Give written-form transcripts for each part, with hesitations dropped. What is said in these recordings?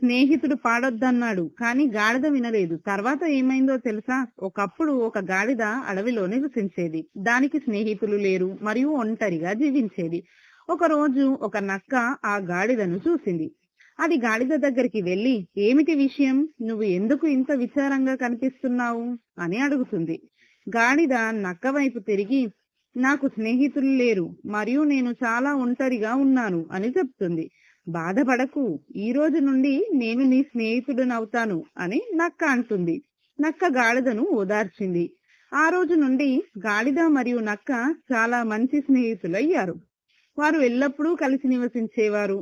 స్నేహితుడు పాడొద్దన్నాడు కానీ గాడిద వినలేదు. తర్వాత ఏమైందో తెలుసా? ఒకప్పుడు ఒక గాడిద అడవిలో నివసించేది. దానికి స్నేహితులు లేరు మరియు ఒంటరిగా జీవించేది. ఒకరోజు ఒక నక్క ఆ గాడిదను చూసింది. అది గాడిద దగ్గరికి వెళ్లి, ఏమిటి విషయం? నువ్వు ఎందుకు ఇంత విచారంగా కనిపిస్తున్నావు అని అడుగుతుంది. గాడిద నక్క వైపు తిరిగి, నాకు స్నేహితులు లేరు మరియు నేను చాలా ఒంటరిగా ఉన్నాను అని చెప్తుంది. బాధపడకు, ఈ రోజు నుండి నేను నీ స్నేహితుడినవుతాను అని నక్క అంటుంది. నక్క గాడిదను ఓదార్చింది. ఆ రోజు నుండి గాడిద మరియు నక్క చాలా మంచి స్నేహితులయ్యారు. వారు ఎల్లప్పుడూ కలిసి నివసించేవారు.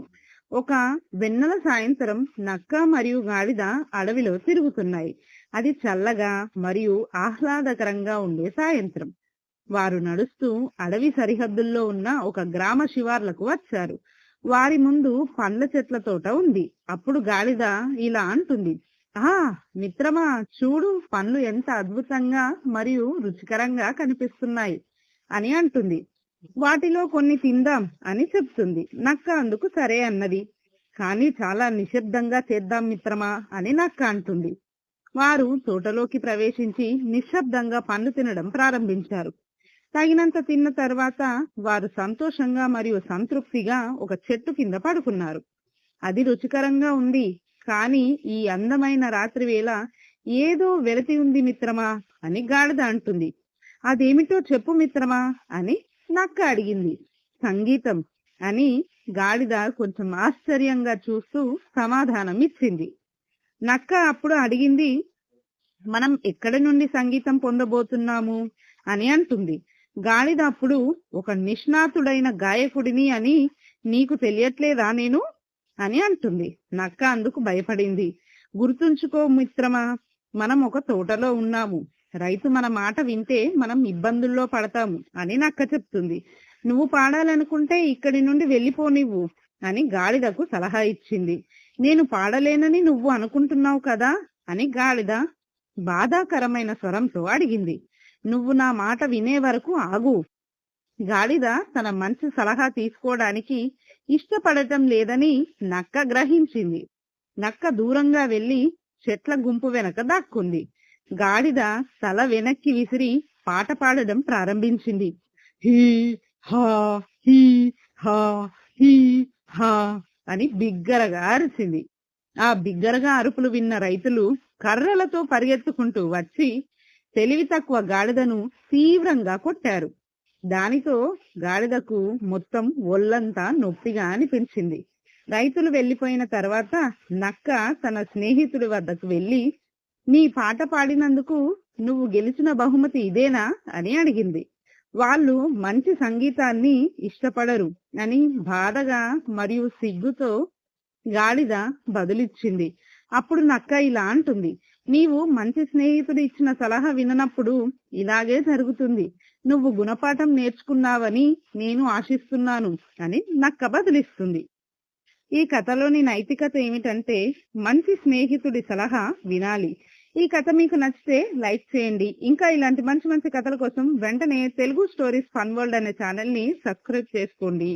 ఒక వెన్నెల సాయంత్రం నక్క మరియు గాడిద అడవిలో తిరుగుతున్నాయి. అది చల్లగా మరియు ఆహ్లాదకరంగా ఉండే సాయంత్రం. వారు నడుస్తూ అడవి సరిహద్దుల్లో ఉన్న ఒక గ్రామ శివార్లకు వచ్చారు. వారి ముందు పండ్ల చెట్ల తోట ఉంది. అప్పుడు గాడిద ఇలా అంటుంది, ఆ మిత్రమా, చూడు, పండ్లు ఎంత అద్భుతంగా మరియు రుచికరంగా కనిపిస్తున్నాయి అని అంటుంది. వాటిలో కొన్ని తిందాం అని చెప్తుంది. నక్క అందుకు సరే అన్నది. కానీ చాలా నిశ్శబ్దంగా చేద్దాం మిత్రమా అని నక్క అంటుంది. వారు తోటలోకి ప్రవేశించి నిశ్శబ్దంగా పండ్లు తినడం ప్రారంభించారు. తగినంత తిన్న తర్వాత వారు సంతోషంగా మరియు సంతృప్తిగా ఒక చెట్టు కింద పడుకున్నారు. అది రుచికరంగా ఉంది, కానీ ఈ అందమైన రాత్రి వేళ ఏదో వెలితి ఉంది మిత్రమా అని గాడిద అంటుంది. అదేమిటో చెప్పు మిత్రమా అని నక్క అడిగింది. సంగీతం అని గాడిద కొంచెం ఆశ్చర్యంగా చూస్తూ సమాధానం ఇచ్చింది. నక్క అప్పుడు అడిగింది, మనం ఎక్కడి నుండి సంగీతం పొందబోతున్నాము అని అంటుంది. గాడిద అప్పుడు, ఒక నిష్ణాతుడైన గాయకుడిని అని నీకు తెలియట్లేదా నేను అని అంటుంది. నక్క అందుకు భయపడింది. గుర్తుంచుకో మిత్రమా, మనం ఒక తోటలో ఉన్నాము. రైతు మన మాట వింటే మనం ఇబ్బందుల్లో పడతాము అని నక్క చెప్తుంది. నువ్వు పాడాలనుకుంటే ఇక్కడి నుండి వెళ్ళిపోనివ్వు అని గాడిదకు సలహా ఇచ్చింది. నేను పాడలేనని నువ్వు అనుకుంటున్నావు కదా అని గాడిద బాధాకరమైన స్వరంతో అడిగింది. నువ్వు నా మాట వినే వరకు ఆగు. గాడిద తన మంచి సలహా తీసుకోవడానికి ఇష్టపడటం లేదని నక్క గ్రహించింది. నక్క దూరంగా వెళ్లి చెట్ల గుంపు వెనక దాక్కుంది. గాడిద తల వెనక్కి విసిరి పాట పాడడం ప్రారంభించింది. హీ హా హీ హా హీ హా అని బిగ్గరగా అరిచింది. ఆ బిగ్గరగా అరుపులు విన్న రైతులు కర్రలతో పరిగెత్తుకుంటూ వచ్చి తెలివి తక్కువ గాడిదను తీవ్రంగా కొట్టారు. దానితో గాడిదకు మొత్తం ఒళ్ళంతా నొప్పిగా అనిపించింది. రైతులు వెళ్లిపోయిన తర్వాత నక్క తన స్నేహితుడి వద్దకు వెళ్లి, నీ పాట పాడినందుకు నువ్వు గెలిచిన బహుమతి ఇదేనా అని అడిగింది. వాళ్ళు మంచి సంగీతాన్ని ఇష్టపడరు అని బాధగా మరియు సిగ్గుతో గాడిద బదులిచ్చింది. అప్పుడు నక్క ఇలా అంటుంది, నీవు మంచి స్నేహితుడు ఇచ్చిన సలహా విననప్పుడు ఇలాగే జరుగుతుంది. నువ్వు గుణపాఠం నేర్చుకున్నావని నేను ఆశిస్తున్నాను అని నక్క బదులిస్తుంది. ఈ కథలోని నైతికత ఏమిటంటే, మంచి స్నేహితుడి సలహా వినాలి. ఈ కథ మీకు నచ్చితే లైక్ చేయండి. ఇంకా ఇలాంటి మంచి మంచి కథల కోసం వెంటనే తెలుగు స్టోరీస్ ఫన్ వరల్డ్ అనే ఛానల్ ని సబ్స్క్రైబ్ చేసుకోండి.